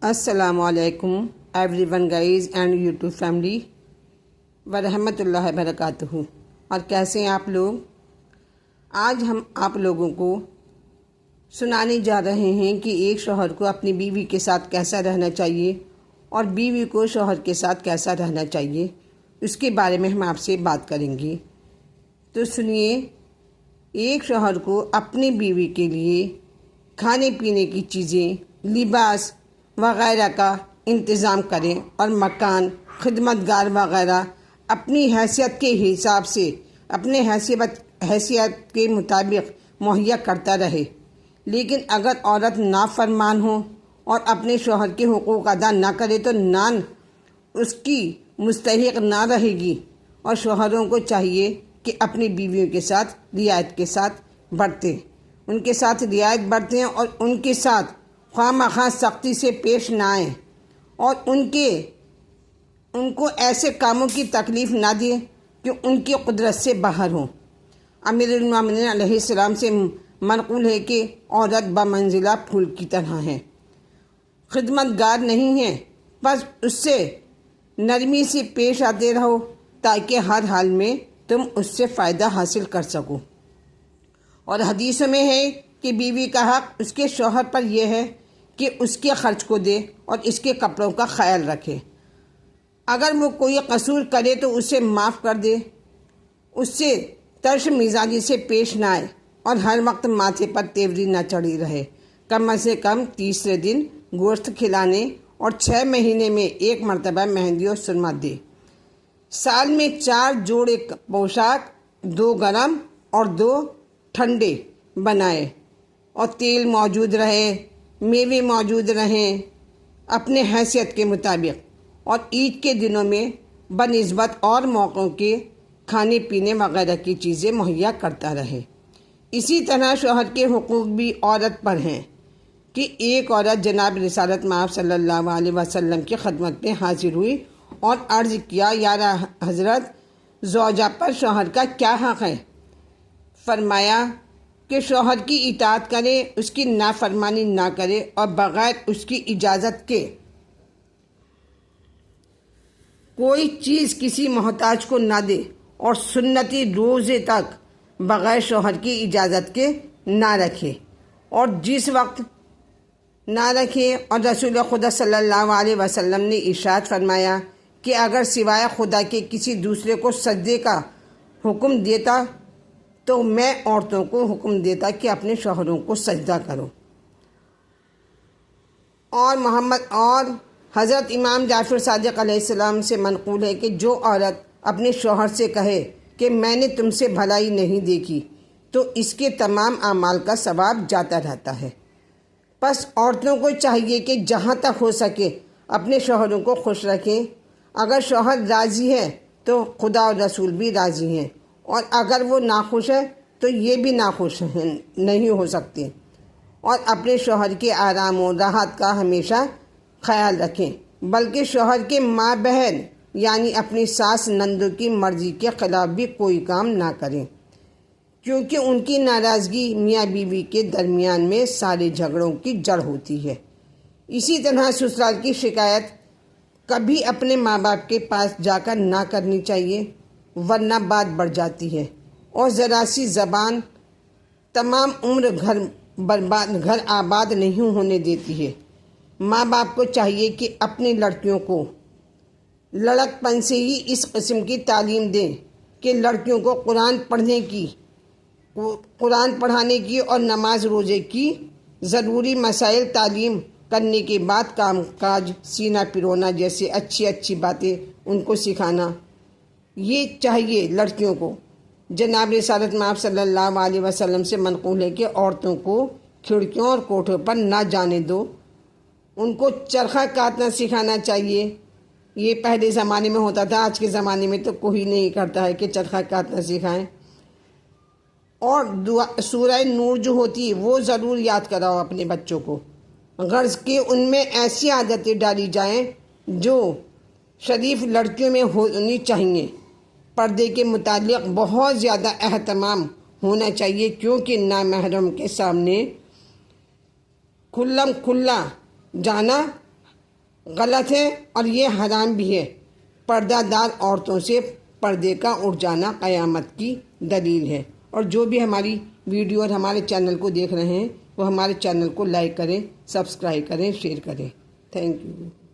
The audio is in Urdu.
السلام علیکم every one guys and YouTube family ورحمۃ اللہ وبرکاتہ۔ اور کیسے ہیں آپ لوگ؟ آج ہم آپ لوگوں کو سنانے جا رہے ہیں کہ ایک شوہر کو اپنی بیوی کے ساتھ کیسا رہنا چاہیے اور بیوی کو شوہر کے ساتھ کیسا رہنا چاہیے، اس کے بارے میں ہم آپ سے بات کریں گے۔ تو سنیے، ایک شوہر کو اپنی بیوی کے لیے کھانے پینے کی چیزیں، لباس وغیرہ کا انتظام کریں اور مکان، خدمت گار وغیرہ اپنی حیثیت کے حساب سے، اپنے حیثیت کے مطابق مہیا کرتا رہے۔ لیکن اگر عورت نافرمان ہو اور اپنے شوہر کے حقوق ادا نہ کرے تو نان اس کی مستحق نہ رہے گی، اور شوہروں کو چاہیے کہ اپنی بیویوں کے ساتھ رعایت کے ساتھ برتیں، ان کے ساتھ رعایت برتیں اور ان کے ساتھ خواہ مخواہ سختی سے پیش نہ آئیں، اور ان کو ایسے کاموں کی تکلیف نہ دیں کہ ان کی قدرت سے باہر ہوں۔ امیر المومنین علیہ السلام سے منقول ہے کہ عورت بمنزلہ پھول کی طرح ہے، خدمت گار نہیں ہے، بس اس سے نرمی سے پیش آتے رہو تاکہ ہر حال میں تم اس سے فائدہ حاصل کر سکو۔ اور حدیثوں میں ہے کہ بیوی کا حق اس کے شوہر پر یہ ہے کہ اس کے خرچ کو دے اور اس کے کپڑوں کا خیال رکھے۔ اگر وہ کوئی قصور کرے تو اسے معاف کر دے، اس سے ترش مزاجی سے پیش نہ آئے اور ہر وقت ماتھے پر تیوری نہ چڑھی رہے۔ کم از کم تیسرے دن گوشت کھلانے اور 6 مہینے میں 1 مرتبہ مہندی اور سرما دے۔ سال میں 4 جوڑے پوشاک، 2 گرم اور 2 ٹھنڈے بنائے، اور تیل موجود رہے، میوے موجود رہیں اپنے حیثیت کے مطابق، اور عید کے دنوں میں بنسبت اور موقعوں کے کھانے پینے وغیرہ کی چیزیں مہیا کرتا رہے۔ اسی طرح شوہر کے حقوق بھی عورت پر ہیں کہ ایک عورت جناب رسالت مآب صلی اللہ علیہ وسلم کی خدمت میں حاضر ہوئی اور عرض کیا، یا حضرت، زوجہ پر شوہر کا کیا حق ہے؟ فرمایا کہ شوہر کی اطاعت کرے، اس کی نافرمانی نہ کرے اور بغیر اس کی اجازت کے کوئی چیز کسی محتاج کو نہ دے، اور سنتی روزے تک بغیر شوہر کی اجازت کے نہ رکھے، اور جس وقت نہ رکھے۔ اور رسول خدا صلی اللہ علیہ وسلم نے ارشاد فرمایا کہ اگر سوائے خدا کے کسی دوسرے کو سجدے کا حکم دیتا تو میں عورتوں کو حکم دیتا کہ اپنے شوہروں کو سجدہ کرو۔ اور حضرت امام جعفر صادق علیہ السلام سے منقول ہے کہ جو عورت اپنے شوہر سے کہے کہ میں نے تم سے بھلائی نہیں دیکھی تو اس کے تمام اعمال کا ثواب جاتا رہتا ہے۔ پس عورتوں کو چاہیے کہ جہاں تک ہو سکے اپنے شوہروں کو خوش رکھیں۔ اگر شوہر راضی ہے تو خدا اور رسول بھی راضی ہیں، اور اگر وہ ناخوش ہے تو یہ بھی ناخوش نہیں ہو سکتے۔ اور اپنے شوہر کے آرام و راحت کا ہمیشہ خیال رکھیں، بلکہ شوہر کے ماں بہن یعنی اپنی ساس نندوں کی مرضی کے خلاف بھی کوئی کام نہ کریں، کیونکہ ان کی ناراضگی میاں بیوی کے درمیان میں سارے جھگڑوں کی جڑ ہوتی ہے۔ اسی طرح سسرال کی شکایت کبھی اپنے ماں باپ کے پاس جا کر نہ کرنی چاہیے، ورنہ بات بڑھ جاتی ہے، اور ذرا سی زبان تمام عمر گھر آباد نہیں ہونے دیتی ہے۔ ماں باپ کو چاہیے کہ اپنی لڑکیوں کو لڑک پن سے ہی اس قسم کی تعلیم دیں کہ لڑکیوں کو قرآن پڑھانے کی اور نماز روزے کی ضروری مسائل تعلیم کرنے کے بعد کام کاج، سینہ پرونا جیسے اچھی باتیں ان کو سکھانا۔ یہ چاہیے لڑکیوں کو۔ جناب رسالت مآب صلی اللہ علیہ وسلم سے منقول ہے کہ عورتوں کو کھڑکیوں اور کوٹھوں پر نہ جانے دو، ان کو چرخہ کاٹنا سکھانا چاہیے۔ یہ پہلے زمانے میں ہوتا تھا، آج کے زمانے میں تو کوئی نہیں کرتا ہے کہ چرخہ کاٹنا سکھائیں۔ اور سورہ نور جو ہوتی ہے وہ ضرور یاد کراؤ اپنے بچوں کو، غرض کہ ان میں ایسی عادتیں ڈالی جائیں جو شریف لڑکیوں میں ہونی چاہیے۔ پردے کے متعلق بہت زیادہ اہتمام ہونا چاہیے، کیونکہ نامحرم کے سامنے کھلا جانا غلط ہے اور یہ حرام بھی ہے۔ پردہ دار عورتوں سے پردے کا اٹھ جانا قیامت کی دلیل ہے۔ اور جو بھی ہماری ویڈیو اور ہمارے چینل کو دیکھ رہے ہیں وہ ہمارے چینل کو لائک کریں، سبسکرائب کریں، شیئر کریں۔ Thank you.